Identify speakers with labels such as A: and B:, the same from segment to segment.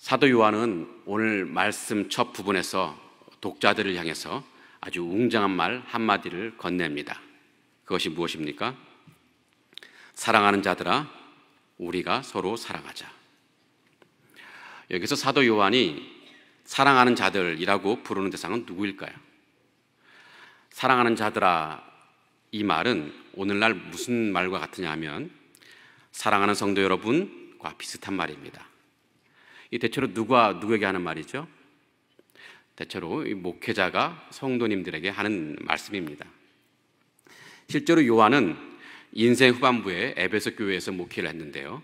A: 사도 요한은 오늘 말씀 첫 부분에서 독자들을 향해서 아주 웅장한 말 한마디를 건넵니다. 그것이 무엇입니까? 사랑하는 자들아, 우리가 서로 사랑하자. 여기서 사도 요한이 사랑하는 자들이라고 부르는 대상은 누구일까요? 사랑하는 자들아, 이 말은 오늘날 무슨 말과 같으냐 하면 사랑하는 성도 여러분과 비슷한 말입니다. 이 대체로 누가 누구에게 하는 말이죠? 대체로 이 목회자가 성도님들에게 하는 말씀입니다. 실제로 요한은 인생 후반부에 에베소 교회에서 목회를 했는데요,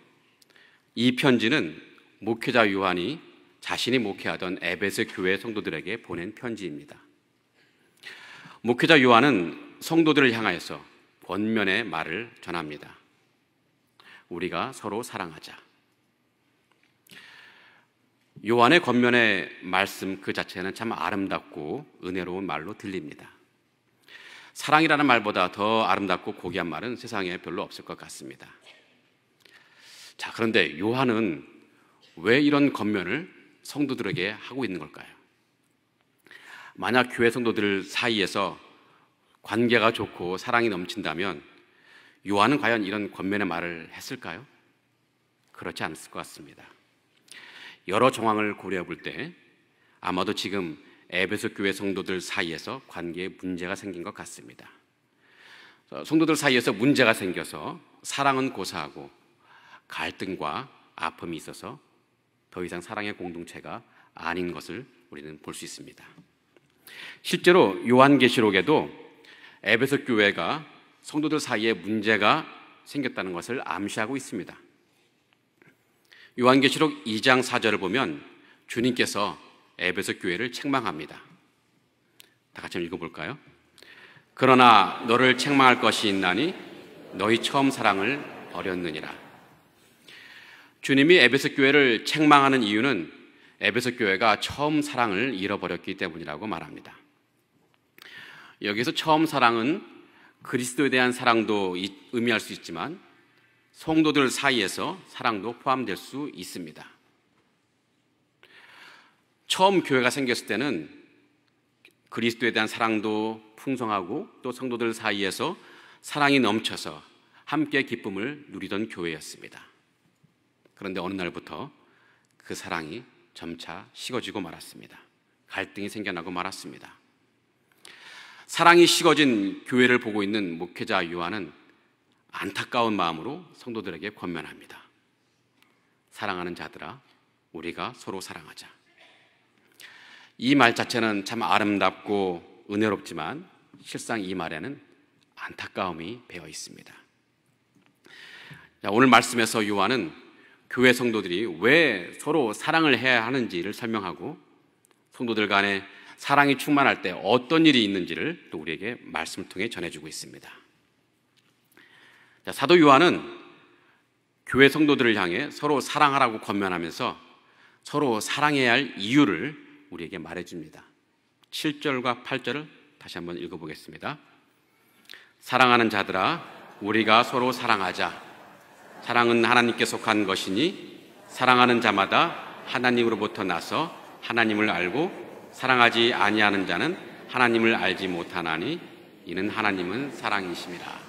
A: 이 편지는 목회자 요한이 자신이 목회하던 에베소 교회 성도들에게 보낸 편지입니다. 목회자 요한은 성도들을 향하여서 권면의 말을 전합니다. 우리가 서로 사랑하자. 요한의 권면의 말씀 그 자체는 참 아름답고 은혜로운 말로 들립니다. 사랑이라는 말보다 더 아름답고 고귀한 말은 세상에 별로 없을 것 같습니다. 자, 그런데 요한은 왜 이런 권면을 성도들에게 하고 있는 걸까요? 만약 교회 성도들 사이에서 관계가 좋고 사랑이 넘친다면 요한은 과연 이런 권면의 말을 했을까요? 그렇지 않았을 것 같습니다. 여러 정황을 고려해 볼 때 아마도 지금 에베소 교회 성도들 사이에서 관계에 문제가 생긴 것 같습니다. 성도들 사이에서 문제가 생겨서 사랑은 고사하고 갈등과 아픔이 있어서 더 이상 사랑의 공동체가 아닌 것을 우리는 볼 수 있습니다. 실제로 요한계시록에도 에베소 교회가 성도들 사이에 문제가 생겼다는 것을 암시하고 있습니다. 요한계시록 2장 4절을 보면 주님께서 에베소 교회를 책망합니다. 다 같이 읽어볼까요? 그러나 너를 책망할 것이 있나니 너희 처음 사랑을 버렸느니라. 주님이 에베소 교회를 책망하는 이유는 에베소 교회가 처음 사랑을 잃어버렸기 때문이라고 말합니다. 여기서 처음 사랑은 그리스도에 대한 사랑도 의미할 수 있지만 성도들 사이에서 사랑도 포함될 수 있습니다. 처음 교회가 생겼을 때는 그리스도에 대한 사랑도 풍성하고 또 성도들 사이에서 사랑이 넘쳐서 함께 기쁨을 누리던 교회였습니다. 그런데 어느 날부터 그 사랑이 점차 식어지고 말았습니다. 갈등이 생겨나고 말았습니다. 사랑이 식어진 교회를 보고 있는 목회자 요한은 안타까운 마음으로 성도들에게 권면합니다. 사랑하는 자들아, 우리가 서로 사랑하자. 이 말 자체는 참 아름답고 은혜롭지만 실상 이 말에는 안타까움이 배어 있습니다. 오늘 말씀에서 요한은 교회 성도들이 왜 서로 사랑을 해야 하는지를 설명하고 성도들 간에 사랑이 충만할 때 어떤 일이 있는지를 또 우리에게 말씀을 통해 전해주고 있습니다. 사도 요한은 교회 성도들을 향해 서로 사랑하라고 권면하면서 서로 사랑해야 할 이유를 우리에게 말해줍니다. 7절과 8절을 다시 한번 읽어보겠습니다. 사랑하는 자들아, 우리가 서로 사랑하자. 사랑은 하나님께 속한 것이니 사랑하는 자마다 하나님으로부터 나서 하나님을 알고 사랑하지 아니하는 자는 하나님을 알지 못하나니 이는 하나님은 사랑이심이라.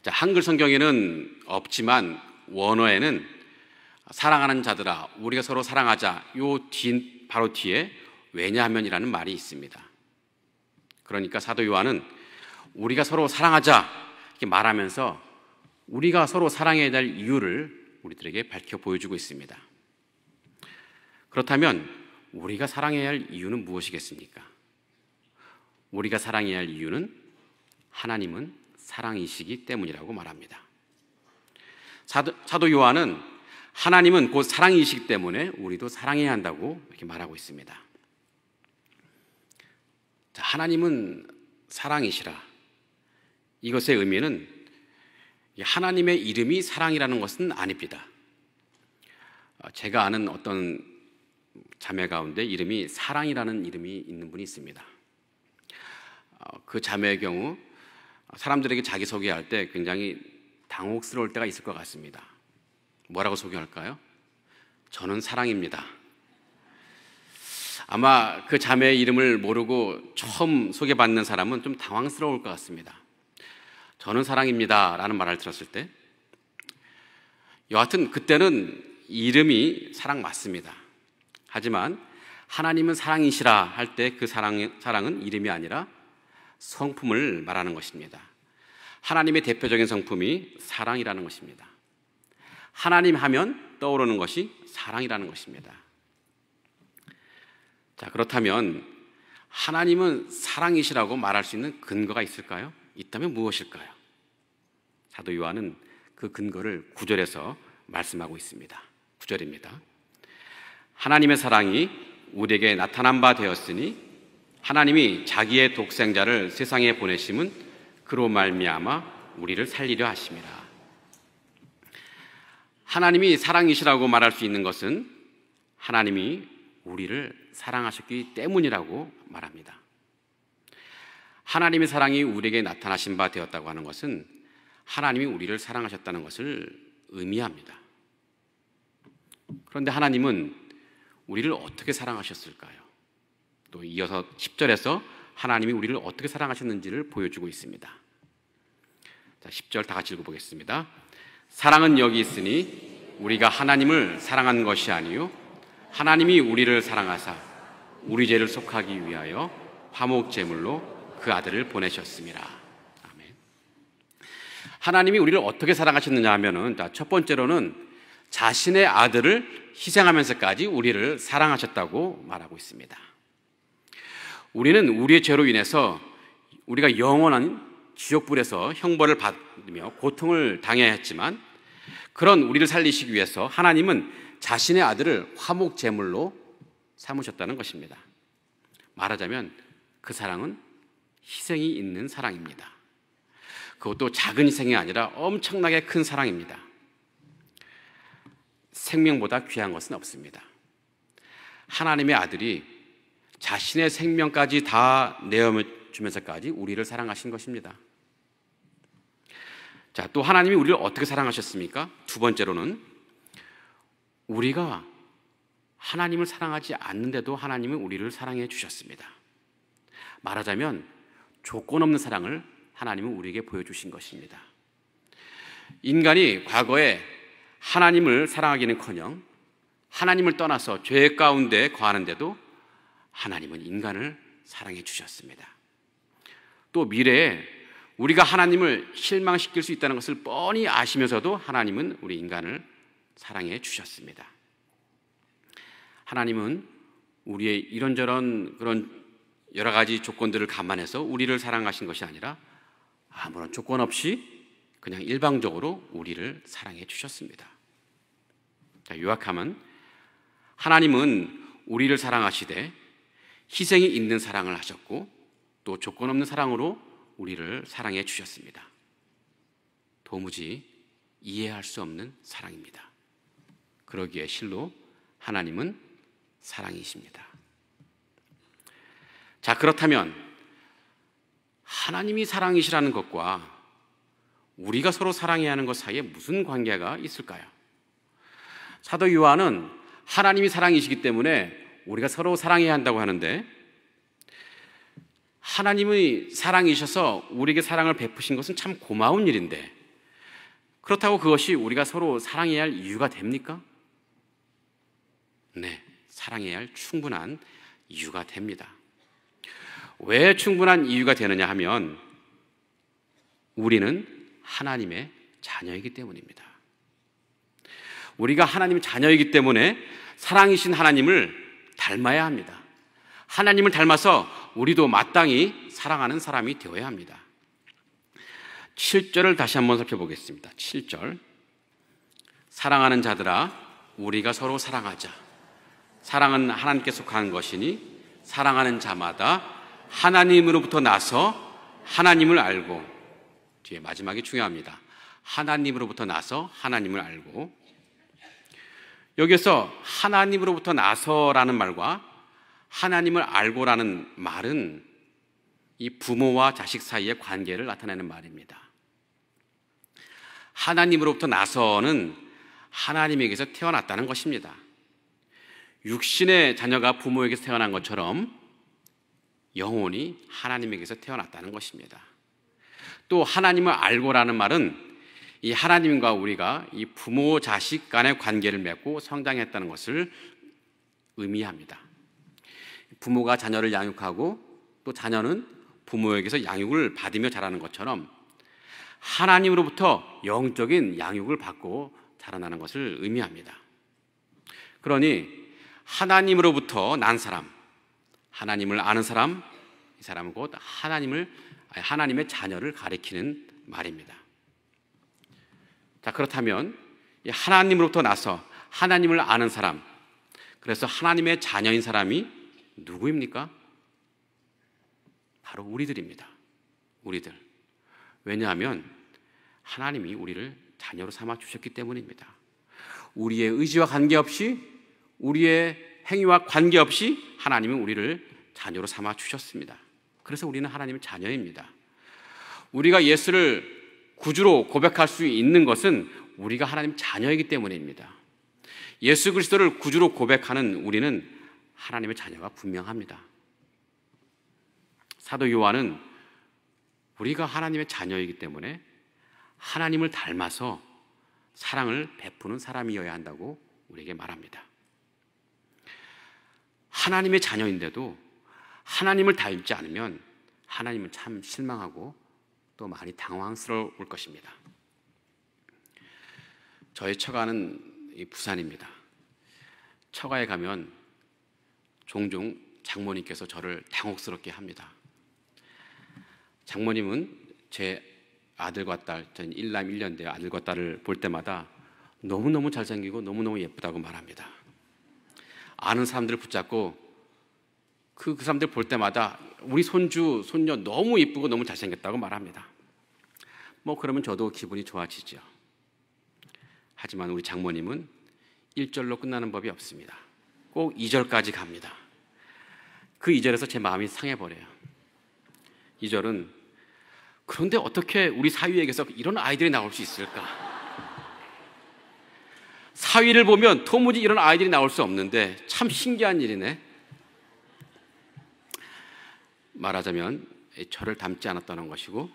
A: 자, 한글 성경에는 없지만 원어에는 사랑하는 자들아, 우리가 서로 사랑하자, 바로 뒤에 왜냐하면이라는 말이 있습니다. 그러니까 사도 요한은 우리가 서로 사랑하자 이렇게 말하면서 우리가 서로 사랑해야 될 이유를 우리들에게 밝혀 보여주고 있습니다. 그렇다면 우리가 사랑해야 할 이유는 무엇이겠습니까? 우리가 사랑해야 할 이유는 하나님은 사랑이시기 때문이라고 말합니다. 사도 요한은 하나님은 곧 사랑이시기 때문에 우리도 사랑해야 한다고 이렇게 말하고 있습니다. 자, 하나님은 사랑이시라. 이것의 의미는 하나님의 이름이 사랑이라는 것은 아닙니다. 제가 아는 어떤 자매 가운데 이름이 사랑이라는 이름이 있는 분이 있습니다. 그 자매의 경우 사람들에게 자기소개할 때 굉장히 당혹스러울 때가 있을 것 같습니다. 뭐라고 소개할까요? 저는 사랑입니다. 아마 그 자매의 이름을 모르고 처음 소개받는 사람은 좀 당황스러울 것 같습니다. 저는 사랑입니다 라는 말을 들었을 때, 여하튼 그때는 이름이 사랑 맞습니다. 하지만 하나님은 사랑이시라 할 때 그 사랑은 이름이 아니라 성품을 말하는 것입니다. 하나님의 대표적인 성품이 사랑이라는 것입니다. 하나님 하면 떠오르는 것이 사랑이라는 것입니다. 자, 그렇다면 하나님은 사랑이시라고 말할 수 있는 근거가 있을까요? 있다면 무엇일까요? 사도 요한은 그 근거를 9절에서 말씀하고 있습니다. 9절입니다. 하나님의 사랑이 우리에게 나타난 바 되었으니 하나님이 자기의 독생자를 세상에 보내심은 그로 말미암아 우리를 살리려 하심이라. 하나님이 사랑이시라고 말할 수 있는 것은 하나님이 우리를 사랑하셨기 때문이라고 말합니다. 하나님의 사랑이 우리에게 나타나신 바 되었다고 하는 것은 하나님이 우리를 사랑하셨다는 것을 의미합니다. 그런데 하나님은 우리를 어떻게 사랑하셨을까요? 또 이어서 10절에서 하나님이 우리를 어떻게 사랑하셨는지를 보여주고 있습니다. 자, 10절 다 같이 읽어보겠습니다. 사랑은 여기 있으니 우리가 하나님을 사랑한 것이 아니요 하나님이 우리를 사랑하사 우리 죄를 속하기 위하여 화목 제물로 그 아들을 보내셨습니다. 아멘. 하나님이 우리를 어떻게 사랑하셨느냐 하면은, 첫 번째로는 자신의 아들을 희생하면서까지 우리를 사랑하셨다고 말하고 있습니다. 우리는 우리의 죄로 인해서 우리가 영원한 지옥불에서 형벌을 받으며 고통을 당해야 했지만, 그런 우리를 살리시기 위해서 하나님은 자신의 아들을 화목 제물로 삼으셨다는 것입니다. 말하자면 그 사랑은 희생이 있는 사랑입니다. 그것도 작은 희생이 아니라 엄청나게 큰 사랑입니다. 생명보다 귀한 것은 없습니다. 하나님의 아들이 자신의 생명까지 다 내어주면서까지 우리를 사랑하신 것입니다. 자, 또 하나님이 우리를 어떻게 사랑하셨습니까? 두 번째로는 우리가 하나님을 사랑하지 않는데도 하나님은 우리를 사랑해 주셨습니다. 말하자면 조건 없는 사랑을 하나님은 우리에게 보여주신 것입니다. 인간이 과거에 하나님을 사랑하기는커녕 하나님을 떠나서 죄 가운데 거하는데도 하나님은 인간을 사랑해 주셨습니다. 또 미래에 우리가 하나님을 실망시킬 수 있다는 것을 뻔히 아시면서도 하나님은 우리 인간을 사랑해 주셨습니다. 하나님은 우리의 이런저런 그런 여러 가지 조건들을 감안해서 우리를 사랑하신 것이 아니라 아무런 조건 없이 그냥 일방적으로 우리를 사랑해 주셨습니다. 자, 요약하면 하나님은 우리를 사랑하시되 희생이 있는 사랑을 하셨고 또 조건 없는 사랑으로 우리를 사랑해 주셨습니다. 도무지 이해할 수 없는 사랑입니다. 그러기에 실로 하나님은 사랑이십니다. 자, 그렇다면 하나님이 사랑이시라는 것과 우리가 서로 사랑해야 하는 것 사이에 무슨 관계가 있을까요? 사도 요한은 하나님이 사랑이시기 때문에 우리가 서로 사랑해야 한다고 하는데, 하나님의 사랑이셔서 우리에게 사랑을 베푸신 것은 참 고마운 일인데, 그렇다고 그것이 우리가 서로 사랑해야 할 이유가 됩니까? 네, 사랑해야 할 충분한 이유가 됩니다. 왜 충분한 이유가 되느냐 하면 우리는 하나님의 자녀이기 때문입니다. 우리가 하나님의 자녀이기 때문에 사랑이신 하나님을 닮아야 합니다. 하나님을 닮아서 우리도 마땅히 사랑하는 사람이 되어야 합니다. 7절을 다시 한번 살펴보겠습니다. 7절. 사랑하는 자들아, 우리가 서로 사랑하자. 사랑은 하나님께 속한 것이니 사랑하는 자마다 하나님으로부터 나서 하나님을 알고, 뒤에 마지막이 중요합니다. 하나님으로부터 나서 하나님을 알고. 여기서 하나님으로부터 나서라는 말과 하나님을 알고라는 말은 이 부모와 자식 사이의 관계를 나타내는 말입니다. 하나님으로부터 나서는 하나님에게서 태어났다는 것입니다. 육신의 자녀가 부모에게서 태어난 것처럼 영혼이 하나님에게서 태어났다는 것입니다. 또 하나님을 알고라는 말은 이 하나님과 우리가 이 부모 자식 간의 관계를 맺고 성장했다는 것을 의미합니다. 부모가 자녀를 양육하고 또 자녀는 부모에게서 양육을 받으며 자라는 것처럼 하나님으로부터 영적인 양육을 받고 자라나는 것을 의미합니다. 그러니 하나님으로부터 난 사람, 하나님을 아는 사람, 이 사람은 곧 하나님의 자녀를 가리키는 말입니다. 자, 그렇다면 이 하나님으로부터 나서 하나님을 아는 사람, 그래서 하나님의 자녀인 사람이 누구입니까? 바로 우리들입니다. 우리들. 왜냐하면 하나님이 우리를 자녀로 삼아 주셨기 때문입니다. 우리의 의지와 관계없이, 우리의 행위와 관계없이 하나님은 우리를 자녀로 삼아 주셨습니다. 그래서 우리는 하나님의 자녀입니다. 우리가 예수를 구주로 고백할 수 있는 것은 우리가 하나님 자녀이기 때문입니다. 예수 그리스도를 구주로 고백하는 우리는 하나님의 자녀가 분명합니다. 사도 요한은 우리가 하나님의 자녀이기 때문에 하나님을 닮아서 사랑을 베푸는 사람이어야 한다고 우리에게 말합니다. 하나님의 자녀인데도 하나님을 닮지 않으면 하나님은 참 실망하고 또 많이 당황스러울 것입니다. 저희 처가는 부산입니다. 처가에 가면 종종 장모님께서 저를 당혹스럽게 합니다. 장모님은 제 아들과 딸, 전 일남 일녀인데 아들과 딸을 볼 때마다 너무너무 잘생기고 너무너무 예쁘다고 말합니다. 아는 사람들을 붙잡고 그 사람들 볼 때마다 우리 손주, 손녀 너무 예쁘고 너무 잘생겼다고 말합니다. 그러면 저도 기분이 좋아지죠. 하지만 우리 장모님은 1절로 끝나는 법이 없습니다. 꼭 2절까지 갑니다. 그 2절에서 제 마음이 상해버려요. 2절은 그런데 어떻게 우리 사위에게서 이런 아이들이 나올 수 있을까? 사위를 보면 도무지 이런 아이들이 나올 수 없는데 참 신기한 일이네. 말하자면 저를 닮지 않았다는 것이고,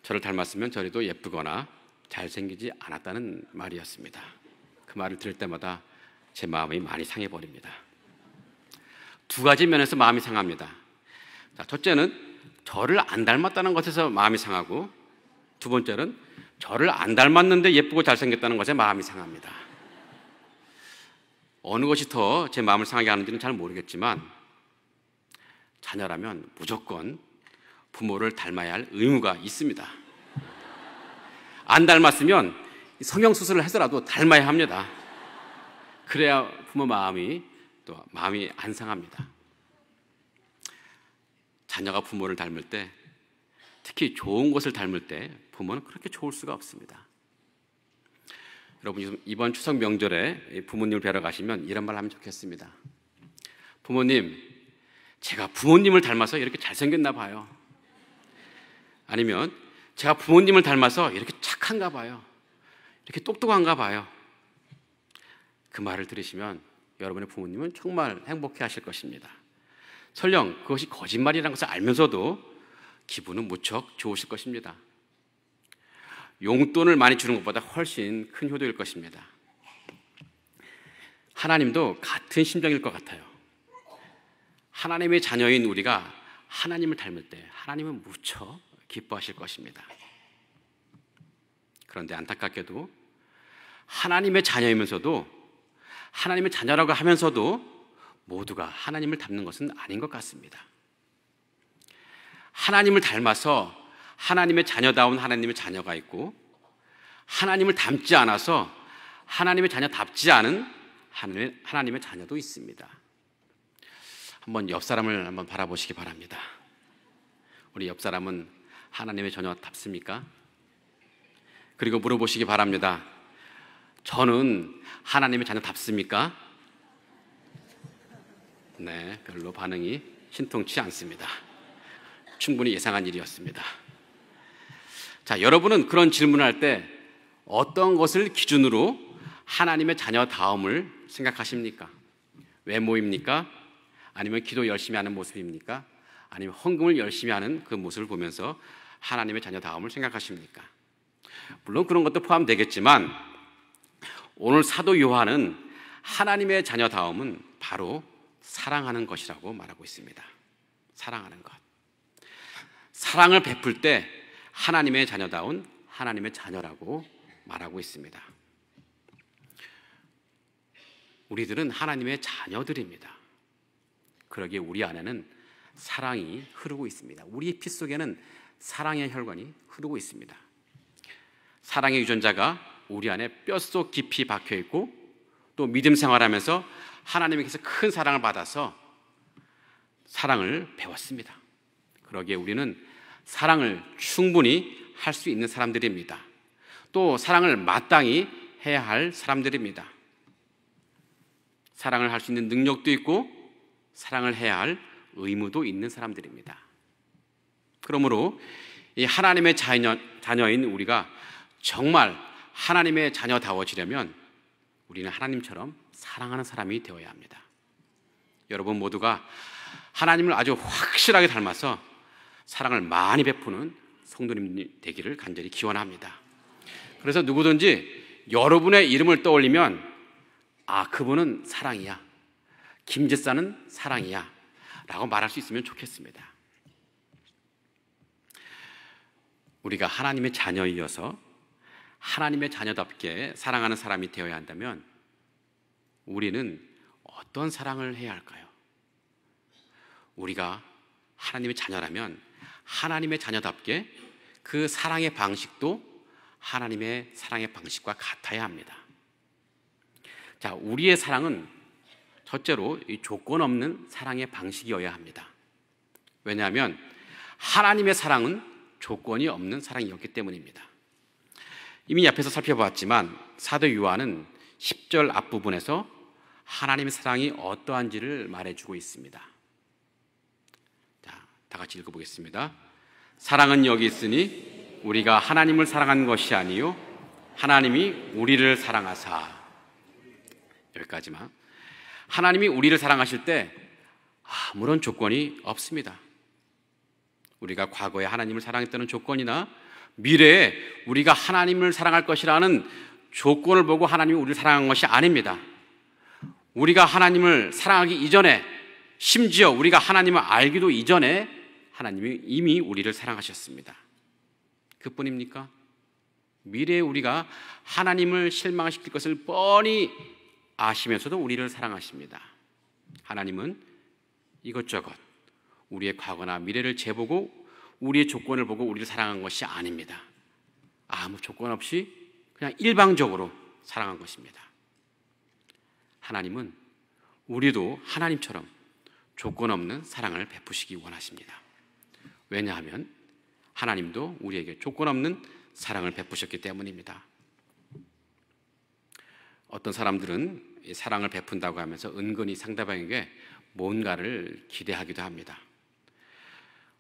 A: 저를 닮았으면 저리도 예쁘거나 잘생기지 않았다는 말이었습니다. 그 말을 들을 때마다 제 마음이 많이 상해버립니다. 두 가지 면에서 마음이 상합니다. 자, 첫째는 저를 안 닮았다는 것에서 마음이 상하고, 두 번째는 저를 안 닮았는데 예쁘고 잘생겼다는 것에 마음이 상합니다. 어느 것이 더 제 마음을 상하게 하는지는 잘 모르겠지만 자녀라면 무조건 부모를 닮아야 할 의무가 있습니다. 안 닮았으면 성형수술을 해서라도 닮아야 합니다. 그래야 부모 마음이 안 상합니다. 자녀가 부모를 닮을 때, 특히 좋은 것을 닮을 때 부모는 그렇게 좋을 수가 없습니다. 여러분, 이번 추석 명절에 부모님을 뵈러 가시면 이런 말 하면 좋겠습니다. 부모님, 제가 부모님을 닮아서 이렇게 잘생겼나 봐요. 아니면 제가 부모님을 닮아서 이렇게 착한가 봐요. 이렇게 똑똑한가 봐요. 그 말을 들으시면 여러분의 부모님은 정말 행복해 하실 것입니다. 설령 그것이 거짓말이라는 것을 알면서도 기분은 무척 좋으실 것입니다. 용돈을 많이 주는 것보다 훨씬 큰 효도일 것입니다. 하나님도 같은 심정일 것 같아요. 하나님의 자녀인 우리가 하나님을 닮을 때 하나님은 무척 기뻐하실 것입니다. 그런데 안타깝게도 하나님의 자녀이면서도, 하나님의 자녀라고 하면서도 모두가 하나님을 닮는 것은 아닌 것 같습니다. 하나님을 닮아서 하나님의 자녀다운 하나님의 자녀가 있고, 하나님을 닮지 않아서 하나님의 자녀답지 않은 하나님의 자녀도 있습니다. 한번 옆 사람을 한번 바라보시기 바랍니다. 우리 옆 사람은 하나님의 자녀답습니까? 그리고 물어보시기 바랍니다. 저는 하나님의 자녀답습니까? 네, 별로 반응이 신통치 않습니다. 충분히 예상한 일이었습니다. 자, 여러분은 그런 질문을 할 때 어떤 것을 기준으로 하나님의 자녀다움을 생각하십니까? 외모입니까? 아니면 기도 열심히 하는 모습입니까? 아니면 헌금을 열심히 하는 그 모습을 보면서 하나님의 자녀다움을 생각하십니까? 물론 그런 것도 포함되겠지만 오늘 사도 요한은 하나님의 자녀다움은 바로 사랑하는 것이라고 말하고 있습니다. 사랑하는 것. 사랑을 베풀 때 하나님의 자녀다운 하나님의 자녀라고 말하고 있습니다. 우리들은 하나님의 자녀들입니다. 그러기에 우리 안에는 사랑이 흐르고 있습니다. 우리의 피 속에는 사랑의 혈관이 흐르고 있습니다. 사랑의 유전자가 우리 안에 뼛속 깊이 박혀 있고 또 믿음 생활하면서 하나님께서 큰 사랑을 받아서 사랑을 배웠습니다. 그러기에 우리는 사랑을 충분히 할 수 있는 사람들입니다. 또 사랑을 마땅히 해야 할 사람들입니다. 사랑을 할 수 있는 능력도 있고 사랑을 해야 할 의무도 있는 사람들입니다. 그러므로 이 하나님의 자녀인 우리가 정말 하나님의 자녀다워지려면 우리는 하나님처럼 사랑하는 사람이 되어야 합니다. 여러분 모두가 하나님을 아주 확실하게 닮아서 사랑을 많이 베푸는 성도님 되기를 간절히 기원합니다. 그래서 누구든지 여러분의 이름을 떠올리면 아, 그분은 사랑이야, 김제사는 사랑이야 라고 말할 수 있으면 좋겠습니다. 우리가 하나님의 자녀이어서 하나님의 자녀답게 사랑하는 사람이 되어야 한다면 우리는 어떤 사랑을 해야 할까요? 우리가 하나님의 자녀라면 하나님의 자녀답게 그 사랑의 방식도 하나님의 사랑의 방식과 같아야 합니다. 자, 우리의 사랑은 첫째로 이 조건 없는 사랑의 방식이어야 합니다. 왜냐하면 하나님의 사랑은 조건이 없는 사랑이었기 때문입니다. 이미 앞에서 살펴보았지만 사도 요한은 10절 앞부분에서 하나님의 사랑이 어떠한지를 말해주고 있습니다. 자, 다 같이 읽어보겠습니다. 사랑은 여기 있으니 우리가 하나님을 사랑한 것이 아니요 하나님이 우리를 사랑하사. 여기까지만. 하나님이 우리를 사랑하실 때 아무런 조건이 없습니다. 우리가 과거에 하나님을 사랑했다는 조건이나 미래에 우리가 하나님을 사랑할 것이라는 조건을 보고 하나님이 우리를 사랑한 것이 아닙니다. 우리가 하나님을 사랑하기 이전에, 심지어 우리가 하나님을 알기도 이전에 하나님이 이미 우리를 사랑하셨습니다. 그뿐입니까? 미래에 우리가 하나님을 실망시킬 것을 뻔히 아시면서도 우리를 사랑하십니다. 하나님은 이것저것 우리의 과거나 미래를 재보고 우리의 조건을 보고 우리를 사랑한 것이 아닙니다. 아무 조건 없이 그냥 일방적으로 사랑한 것입니다. 하나님은 우리도 하나님처럼 조건 없는 사랑을 베푸시기 원하십니다. 왜냐하면 하나님도 우리에게 조건 없는 사랑을 베푸셨기 때문입니다. 어떤 사람들은 사랑을 베푼다고 하면서 은근히 상대방에게 뭔가를 기대하기도 합니다.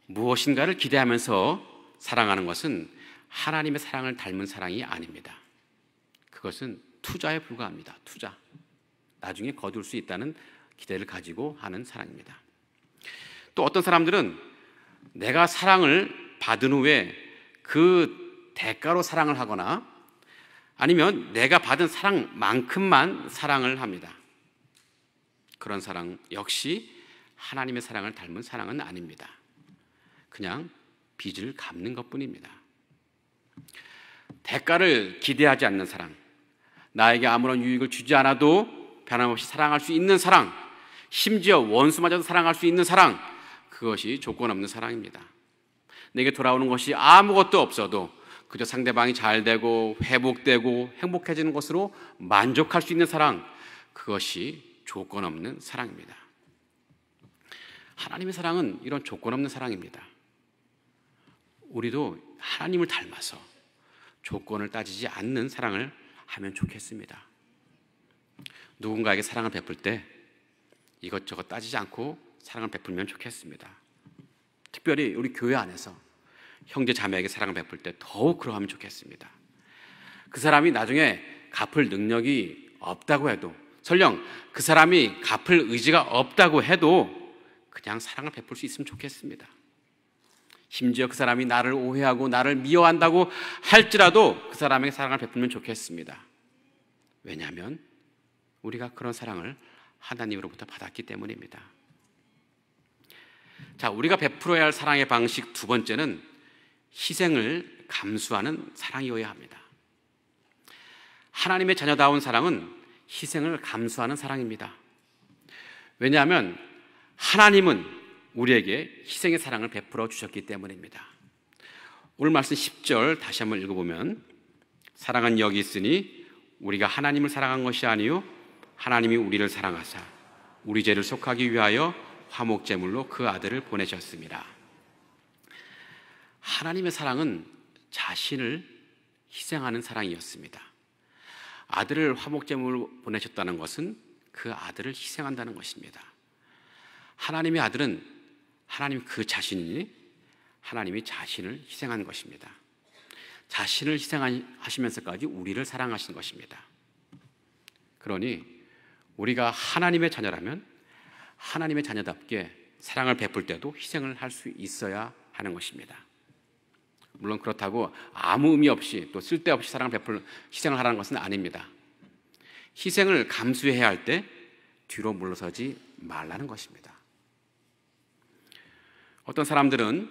A: 무엇인가를 기대하면서 사랑하는 것은 하나님의 사랑을 닮은 사랑이 아닙니다. 그것은 투자에 불과합니다. 투자. 나중에 거둘 수 있다는 기대를 가지고 하는 사랑입니다. 또 어떤 사람들은 내가 사랑을 받은 후에 그 대가로 사랑을 하거나 아니면 내가 받은 사랑만큼만 사랑을 합니다. 그런 사랑 역시 하나님의 사랑을 닮은 사랑은 아닙니다. 그냥 빚을 갚는 것뿐입니다. 대가를 기대하지 않는 사랑, 나에게 아무런 유익을 주지 않아도 변함없이 사랑할 수 있는 사랑, 심지어 원수마저도 사랑할 수 있는 사랑, 그것이 조건 없는 사랑입니다. 내게 돌아오는 것이 아무것도 없어도 그저 상대방이 잘 되고 회복되고 행복해지는 것으로 만족할 수 있는 사랑, 그것이 조건 없는 사랑입니다. 하나님의 사랑은 이런 조건 없는 사랑입니다. 우리도 하나님을 닮아서 조건을 따지지 않는 사랑을 하면 좋겠습니다. 누군가에게 사랑을 베풀 때 이것저것 따지지 않고 사랑을 베풀면 좋겠습니다. 특별히 우리 교회 안에서 형제 자매에게 사랑을 베풀 때 더욱 그러하면 좋겠습니다. 그 사람이 나중에 갚을 능력이 없다고 해도, 설령 그 사람이 갚을 의지가 없다고 해도 그냥 사랑을 베풀 수 있으면 좋겠습니다. 심지어 그 사람이 나를 오해하고 나를 미워한다고 할지라도 그 사람에게 사랑을 베풀면 좋겠습니다. 왜냐하면 우리가 그런 사랑을 하나님으로부터 받았기 때문입니다. 자, 우리가 베풀어야 할 사랑의 방식 두 번째는 희생을 감수하는 사랑이어야 합니다. 하나님의 자녀다운 사랑은 희생을 감수하는 사랑입니다. 왜냐하면 하나님은 우리에게 희생의 사랑을 베풀어 주셨기 때문입니다. 오늘 말씀 10절 다시 한번 읽어보면, 사랑은 여기 있으니 우리가 하나님을 사랑한 것이 아니요 하나님이 우리를 사랑하사 우리 죄를 속하기 위하여 화목제물로 그 아들을 보내셨습니다. 하나님의 사랑은 자신을 희생하는 사랑이었습니다. 아들을 화목제물로 보내셨다는 것은 그 아들을 희생한다는 것입니다. 하나님의 아들은 하나님 그 자신이니 하나님이 자신을 희생한 것입니다. 자신을 희생하시면서까지 우리를 사랑하신 것입니다. 그러니 우리가 하나님의 자녀라면 하나님의 자녀답게 사랑을 베풀 때도 희생을 할 수 있어야 하는 것입니다. 물론 그렇다고 아무 의미 없이 또 쓸데없이 희생을 하라는 것은 아닙니다. 희생을 감수해야 할 때 뒤로 물러서지 말라는 것입니다. 어떤 사람들은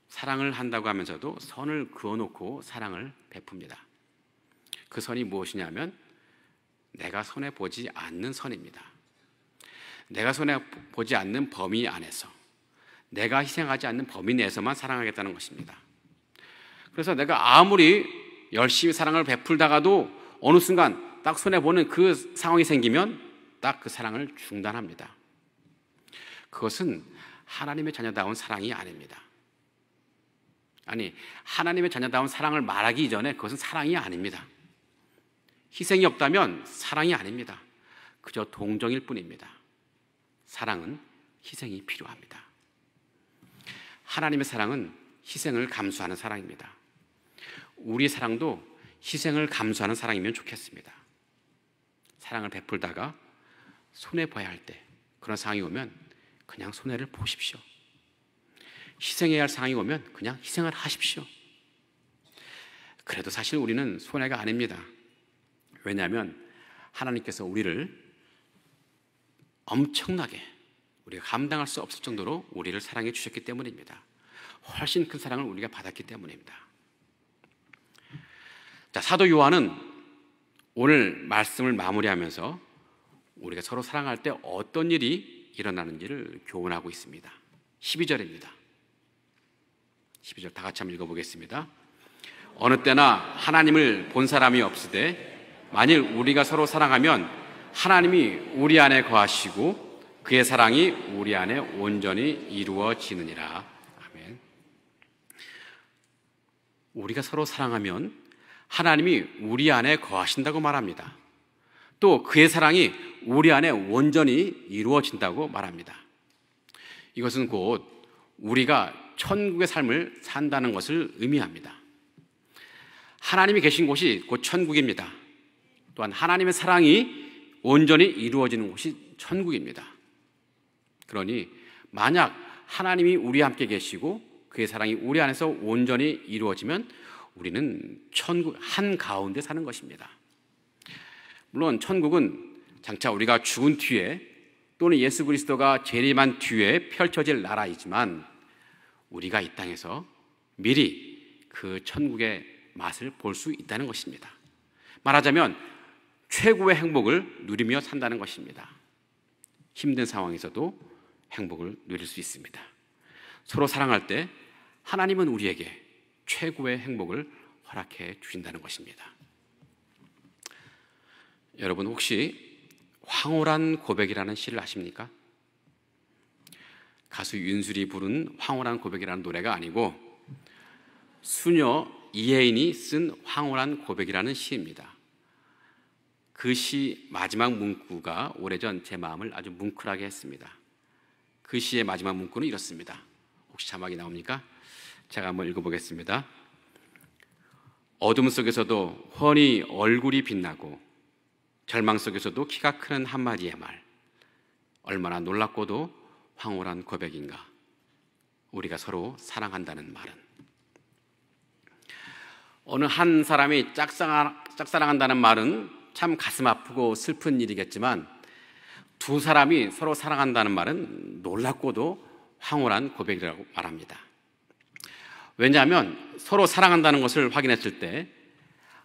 A: 사랑을 한다고 하면서도 선을 그어놓고 사랑을 베풉니다. 그 선이 무엇이냐면 내가 손해보지 않는 선입니다. 내가 손해보지 않는 범위 안에서, 내가 희생하지 않는 범위 내에서만 사랑하겠다는 것입니다. 그래서 내가 아무리 열심히 사랑을 베풀다가도 어느 순간 딱 손해보는 그 상황이 생기면 딱 그 사랑을 중단합니다. 그것은 하나님의 자녀다운 사랑이 아닙니다. 아니, 하나님의 자녀다운 사랑을 말하기 이전에 그것은 사랑이 아닙니다. 희생이 없다면 사랑이 아닙니다. 그저 동정일 뿐입니다. 사랑은 희생이 필요합니다. 하나님의 사랑은 희생을 감수하는 사랑입니다. 우리의 사랑도 희생을 감수하는 사랑이면 좋겠습니다. 사랑을 베풀다가 손해봐야 할 때 그런 상황이 오면 그냥 손해를 보십시오. 희생해야 할 상황이 오면 그냥 희생을 하십시오. 그래도 사실 우리는 손해가 아닙니다. 왜냐하면 하나님께서 우리를 엄청나게, 우리가 감당할 수 없을 정도로 우리를 사랑해 주셨기 때문입니다. 훨씬 큰 사랑을 우리가 받았기 때문입니다. 자, 사도 요한은 오늘 말씀을 마무리하면서 우리가 서로 사랑할 때 어떤 일이 일어나는지를 교훈하고 있습니다. 12절입니다. 12절 다 같이 한번 읽어보겠습니다. 어느 때나 하나님을 본 사람이 없으되 만일 우리가 서로 사랑하면 하나님이 우리 안에 거하시고 그의 사랑이 우리 안에 온전히 이루어지느니라. 아멘. 우리가 서로 사랑하면 하나님이 우리 안에 거하신다고 말합니다. 또 그의 사랑이 우리 안에 온전히 이루어진다고 말합니다. 이것은 곧 우리가 천국의 삶을 산다는 것을 의미합니다. 하나님이 계신 곳이 곧 천국입니다. 또한 하나님의 사랑이 온전히 이루어지는 곳이 천국입니다. 그러니 만약 하나님이 우리와 함께 계시고 그의 사랑이 우리 안에서 온전히 이루어지면 우리는 천국 한가운데 사는 것입니다. 물론 천국은 장차 우리가 죽은 뒤에 또는 예수 그리스도가 재림한 뒤에 펼쳐질 나라이지만 우리가 이 땅에서 미리 그 천국의 맛을 볼 수 있다는 것입니다. 말하자면 최고의 행복을 누리며 산다는 것입니다. 힘든 상황에서도 행복을 누릴 수 있습니다. 서로 사랑할 때 하나님은 우리에게 최고의 행복을 허락해 주신다는 것입니다. 여러분 혹시 황홀한 고백이라는 시를 아십니까? 가수 윤술이 부른 황홀한 고백이라는 노래가 아니고 수녀 이혜인이 쓴 황홀한 고백이라는 시입니다. 그 시 마지막 문구가 오래전 제 마음을 아주 뭉클하게 했습니다. 그 시의 마지막 문구는 이렇습니다. 혹시 자막이 나옵니까? 제가 한번 읽어보겠습니다. 어둠 속에서도 훤히 얼굴이 빛나고 절망 속에서도 키가 크는 한마디의 말, 얼마나 놀랍고도 황홀한 고백인가. 우리가 서로 사랑한다는 말은. 어느 한 사람이 짝사랑한다는 말은 참 가슴 아프고 슬픈 일이겠지만, 두 사람이 서로 사랑한다는 말은 놀랍고도 황홀한 고백이라고 말합니다. 왜냐하면 서로 사랑한다는 것을 확인했을 때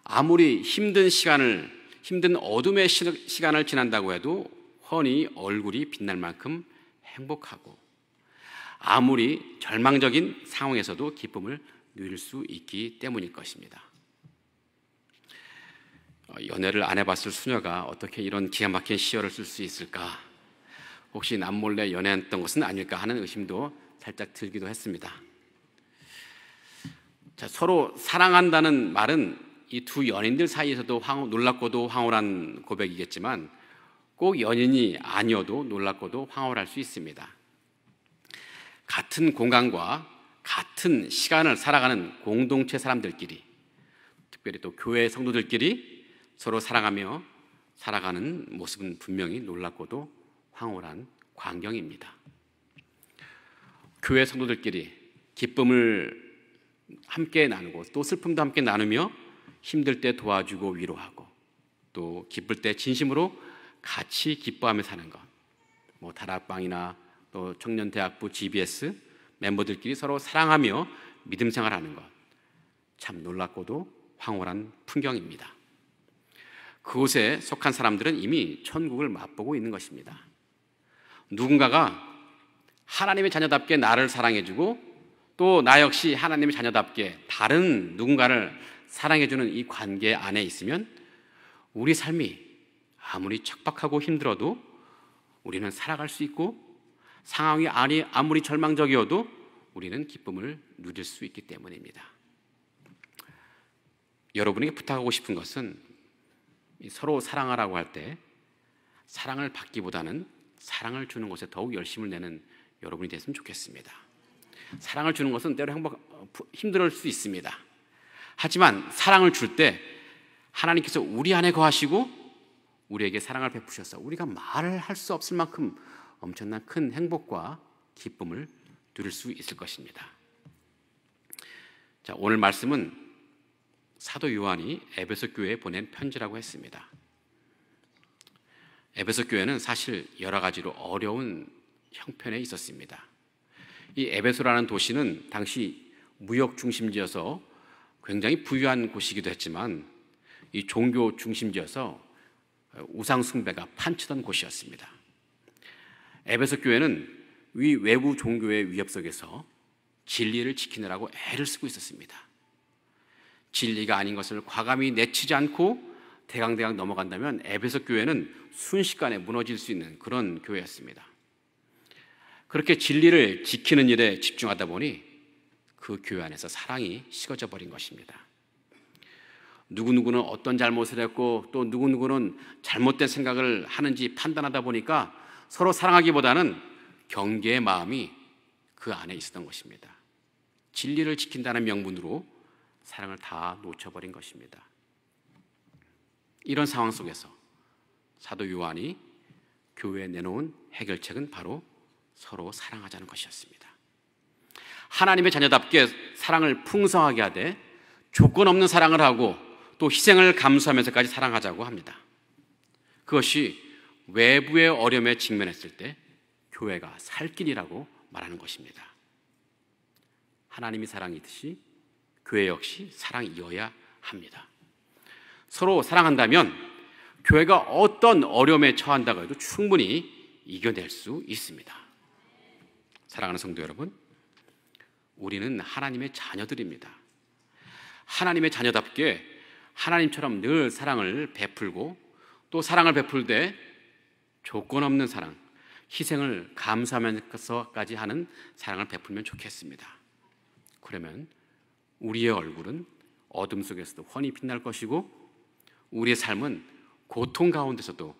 A: 아무리 힘든 어둠의 시간을 지난다고 해도 훤히 얼굴이 빛날 만큼 행복하고, 아무리 절망적인 상황에서도 기쁨을 누릴 수 있기 때문일 것입니다. 연애를 안 해봤을 수녀가 어떻게 이런 기가 막힌 시어를 쓸 수 있을까? 혹시 남몰래 연애했던 것은 아닐까 하는 의심도 살짝 들기도 했습니다. 자, 서로 사랑한다는 말은 이 두 연인들 사이에서도 놀랍고도 황홀한 고백이겠지만, 꼭 연인이 아니어도 놀랍고도 황홀할 수 있습니다. 같은 공간과 같은 시간을 살아가는 공동체 사람들끼리, 특별히 또 교회 성도들끼리 서로 사랑하며 살아가는 모습은 분명히 놀랍고도 황홀한 광경입니다. 교회 성도들끼리 기쁨을 함께 나누고 또 슬픔도 함께 나누며 힘들 때 도와주고 위로하고 또 기쁠 때 진심으로 같이 기뻐하며 사는 것, 다락방이나 또 청년대학부 GBS 멤버들끼리 서로 사랑하며 믿음 생활하는 것, 참 놀랍고도 황홀한 풍경입니다. 그곳에 속한 사람들은 이미 천국을 맛보고 있는 것입니다. 누군가가 하나님의 자녀답게 나를 사랑해주고 또 나 역시 하나님의 자녀답게 다른 누군가를 사랑해주는 이 관계 안에 있으면 우리 삶이 아무리 척박하고 힘들어도 우리는 살아갈 수 있고, 상황이 아무리 절망적이어도 우리는 기쁨을 누릴 수 있기 때문입니다. 여러분에게 부탁하고 싶은 것은 서로 사랑하라고 할 때 사랑을 받기보다는 사랑을 주는 것에 더욱 열심을 내는 여러분이 됐으면 좋겠습니다. 사랑을 주는 것은 때로 힘들 수 있습니다. 하지만 사랑을 줄 때 하나님께서 우리 안에 거하시고 우리에게 사랑을 베푸셔서 우리가 말을 할 수 없을 만큼 엄청난 큰 행복과 기쁨을 누릴 수 있을 것입니다. 자, 오늘 말씀은 사도 요한이 에베소 교회에 보낸 편지라고 했습니다. 에베소 교회는 사실 여러 가지로 어려운 형편에 있었습니다. 이 에베소라는 도시는 당시 무역 중심지여서 굉장히 부유한 곳이기도 했지만 이 종교 중심지여서 우상 숭배가 판치던 곳이었습니다. 에베소 교회는 외부 종교의 위협 속에서 진리를 지키느라고 애를 쓰고 있었습니다. 진리가 아닌 것을 과감히 내치지 않고 대강대강 넘어간다면 에베소 교회는 순식간에 무너질 수 있는 그런 교회였습니다. 그렇게 진리를 지키는 일에 집중하다 보니 그 교회 안에서 사랑이 식어져 버린 것입니다. 누구누구는 어떤 잘못을 했고 또 누구누구는 잘못된 생각을 하는지 판단하다 보니까 서로 사랑하기보다는 경계의 마음이 그 안에 있었던 것입니다. 진리를 지킨다는 명분으로 사랑을 다 놓쳐버린 것입니다. 이런 상황 속에서 사도 요한이 교회에 내놓은 해결책은 바로 서로 사랑하자는 것이었습니다. 하나님의 자녀답게 사랑을 풍성하게 하되 조건 없는 사랑을 하고 또 희생을 감수하면서까지 사랑하자고 합니다. 그것이 외부의 어려움에 직면했을 때 교회가 살 길이라고 말하는 것입니다. 하나님이 사랑이듯이 교회 역시 사랑이어야 합니다. 서로 사랑한다면 교회가 어떤 어려움에 처한다고 해도 충분히 이겨낼 수 있습니다. 사랑하는 성도 여러분, 우리는 하나님의 자녀들입니다. 하나님의 자녀답게 하나님처럼 늘 사랑을 베풀고 또 사랑을 베풀 때 조건 없는 사랑, 희생을 감수하면서까지 하는 사랑을 베풀면 좋겠습니다. 그러면 우리의 얼굴은 어둠 속에서도 훤히 빛날 것이고 우리의 삶은 고통 가운데서도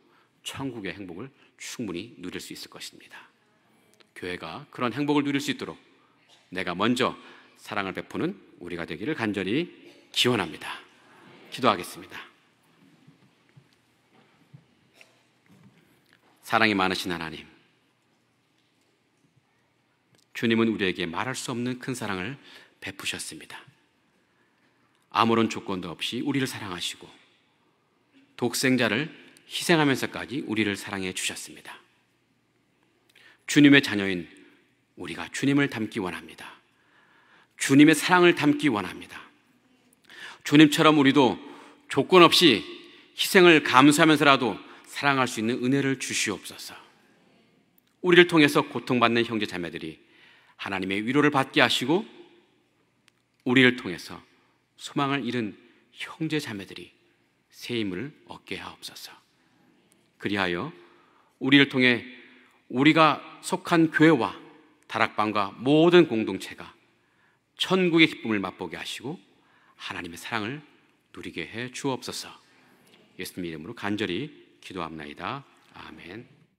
A: 천국의 행복을 충분히 누릴 수 있을 것입니다. 교회가 그런 행복을 누릴 수 있도록 내가 먼저 사랑을 베푸는 우리가 되기를 간절히 기원합니다. 기도하겠습니다. 사랑이 많으신 하나님, 주님은 우리에게 말할 수 없는 큰 사랑을 베푸셨습니다. 아무런 조건도 없이 우리를 사랑하시고 독생자를 희생하면서까지 우리를 사랑해 주셨습니다. 주님의 자녀인 우리가 주님을 닮기 원합니다. 주님의 사랑을 닮기 원합니다. 주님처럼 우리도 조건 없이 희생을 감수하면서라도 사랑할 수 있는 은혜를 주시옵소서. 우리를 통해서 고통받는 형제 자매들이 하나님의 위로를 받게 하시고 우리를 통해서 소망을 잃은 형제 자매들이 새 힘을 얻게 하옵소서. 그리하여 우리를 통해 우리가 속한 교회와 다락방과 모든 공동체가 천국의 기쁨을 맛보게 하시고 하나님의 사랑을 누리게 해 주옵소서. 예수님 이름으로 간절히 기도합나이다. 아멘.